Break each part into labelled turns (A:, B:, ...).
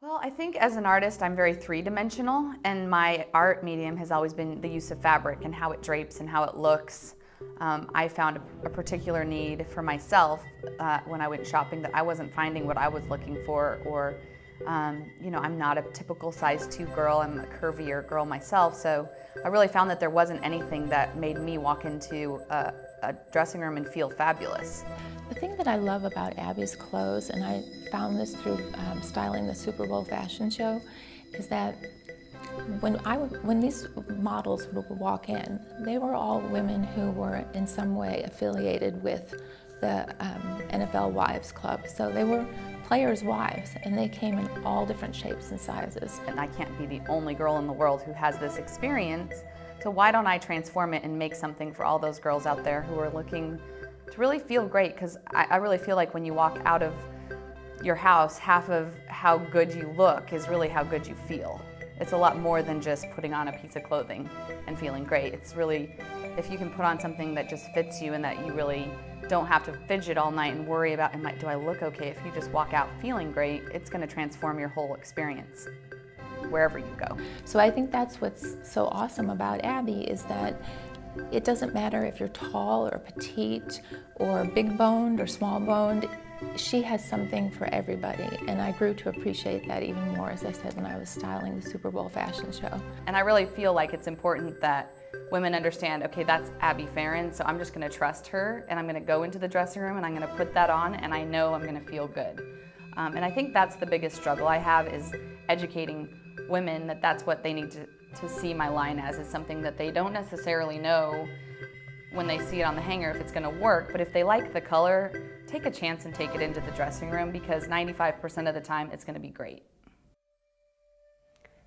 A: Well, I think as an artist, I'm very three-dimensional, and my art medium has always been the use of fabric and how it drapes and how it looks. I found a particular need for myself when I went shopping that I wasn't finding what I was looking for, or I'm not a typical size 2 girl, I'm a curvier girl myself, so I really found that there wasn't anything that made me walk into a dressing room and feel fabulous.
B: The thing that I love about Abi's clothes, and I found this through styling the Super Bowl fashion show, is that when these models would walk in, they were all women who were in some way affiliated with the NFL Wives Club. So they were players' wives, and they came in all different shapes and sizes.
A: And I can't be the only girl in the world who has this experience, so why don't I transform it and make something for all those girls out there who are looking to really feel great, because I really feel like when you walk out of your house, half of how good you look is really how good you feel. It's a lot more than just putting on a piece of clothing and feeling great. It's really, if you can put on something that just fits you and that you really don't have to fidget all night and worry about, do I look okay? If you just walk out feeling great, it's going to transform your whole experience wherever you go.
B: So I think that's what's so awesome about Abi, is that it doesn't matter if you're tall or petite or big boned or small boned. She has something for everybody, and I grew to appreciate that even more, as I said, when I was styling the Super Bowl fashion show.
A: And I really feel like it's important that women understand, okay, that's Abi Ferrin, so I'm just going to trust her, and I'm going to go into the dressing room and I'm going to put that on, and I know I'm going to feel good. And I think that's the biggest struggle I have, is educating women that that's what they need to see my line as, is something that they don't necessarily know when they see it on the hanger if it's going to work, but if they like the color, take a chance and take it into the dressing room, because 95% of the time it's going to be great.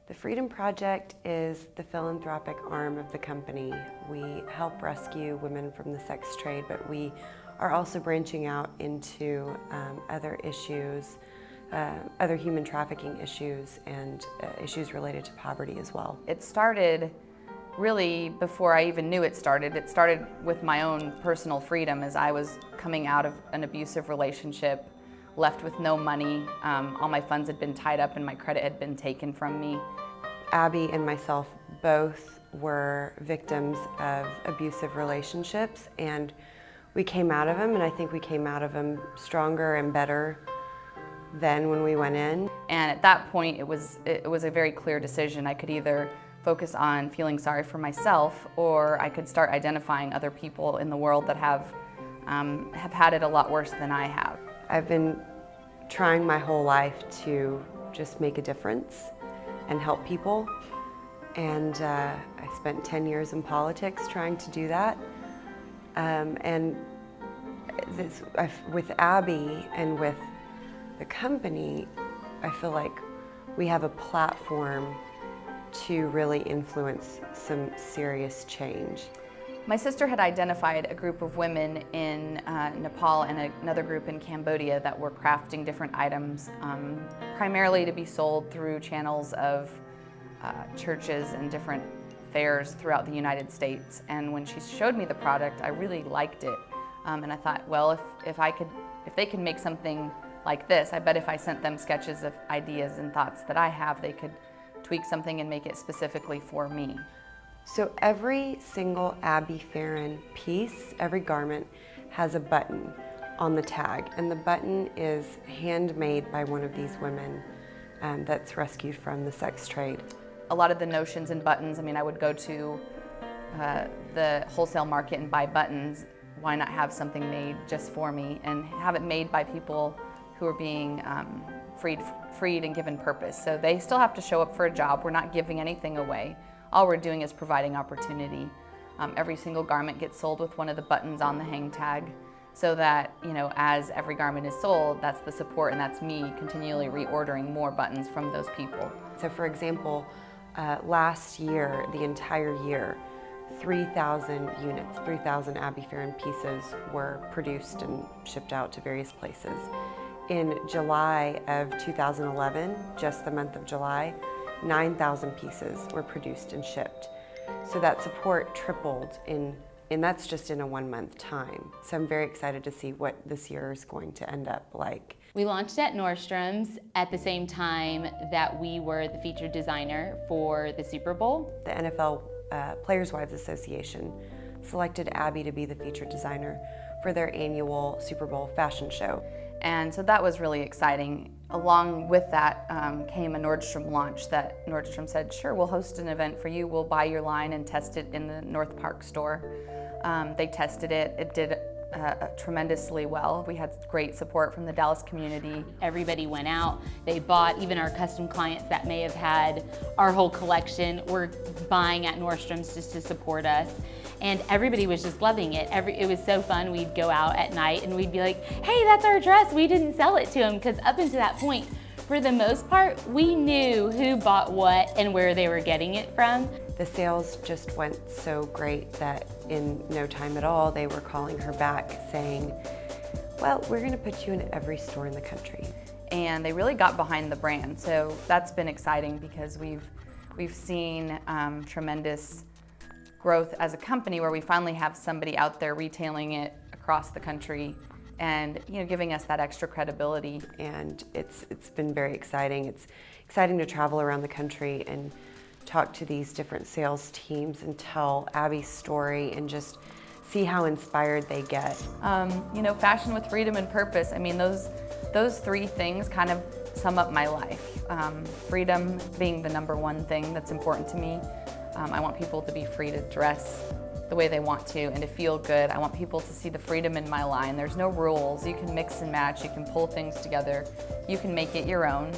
C: The Freedom Project is the philanthropic arm of the company. We help rescue women from the sex trade, but we are also branching out into other issues, other human trafficking issues, and issues related to poverty as well.
A: It started really before I even knew it started. It started with my own personal freedom, as I was coming out of an abusive relationship, left with no money. All my funds had been tied up and my credit had been taken from me.
C: Abi and myself both were victims of abusive relationships, and we came out of them, and I think we came out of them stronger and better than when we went in.
A: And at that point, it was a very clear decision. I could either focus on feeling sorry for myself, or I could start identifying other people in the world that have had it a lot worse than I have.
C: I've been trying my whole life to just make a difference and help people, and I spent 10 years in politics trying to do that. With Abi and with the company, I feel like we have a platform to really influence some serious change.
A: My sister had identified a group of women in Nepal and another group in Cambodia that were crafting different items, primarily to be sold through channels of churches and different fairs throughout the United States. And when she showed me the product, I really liked it. And I thought, well, if they can make something like this, I bet if I sent them sketches of ideas and thoughts that I have, they could tweak something and make it specifically for me.
C: So every single Abi Ferrin piece, every garment, has a button on the tag, and the button is handmade by one of these women that's rescued from the sex trade.
A: A lot of the notions in buttons, I mean, I would go to the wholesale market and buy buttons. Why not have something made just for me and have it made by people who are being freed and given purpose. So they still have to show up for a job. We're not giving anything away. All we're doing is providing opportunity. Every single garment gets sold with one of the buttons on the hang tag, so that, you know, as every garment is sold, that's the support and that's me continually reordering more buttons from those people.
C: So for example, last year, the entire year, 3,000 units, 3,000 Abi Ferrin pieces were produced and shipped out to various places. In July of 2011, just the month of July, 9,000 pieces were produced and shipped. So that support tripled and that's just in a 1 month time. So I'm very excited to see what this year is going to end up like.
D: We launched at Nordstrom's at the same time that we were the featured designer for the Super Bowl.
C: The NFL Players' Wives Association selected Abi to be the featured designer for their annual Super Bowl fashion show.
A: And so that was really exciting. Along with that came a Nordstrom launch that Nordstrom said, sure, we'll host an event for you. We'll buy your line and test it in the North Park store. They tested it. It did tremendously well. We had great support from the Dallas community.
D: Everybody went out, they bought, even our custom clients that may have had our whole collection were buying at Nordstrom's just to support us. And everybody was just loving it. It was so fun. We'd go out at night and we'd be like, hey, that's our dress. We didn't sell it to them, because up until that point, for the most part, we knew who bought what and where they were getting it from.
C: The sales just went so great that in no time at all, they were calling her back saying, well, we're gonna put you in every store in the country.
A: And they really got behind the brand. So that's been exciting because we've seen tremendous growth as a company where we finally have somebody out there retailing it across the country and, you know, giving us that extra credibility.
C: And it's been very exciting. It's exciting to travel around the country and talk to these different sales teams and tell Abi's story and just see how inspired they get.
A: You know, fashion with freedom and purpose. I mean, those three things kind of sum up my life. Freedom being the number one thing that's important to me. I want people to be free to dress the way they want to and to feel good. I want people to see the freedom in my line. There's no rules. You can mix and match. You can pull things together. You can make it your own.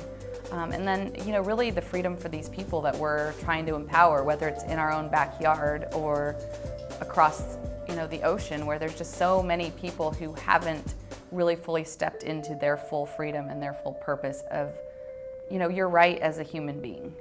A: And then, you know, really the freedom for these people that we're trying to empower, whether it's in our own backyard or across, you know, the ocean, where there's just so many people who haven't really fully stepped into their full freedom and their full purpose of, you know, you're right as a human being.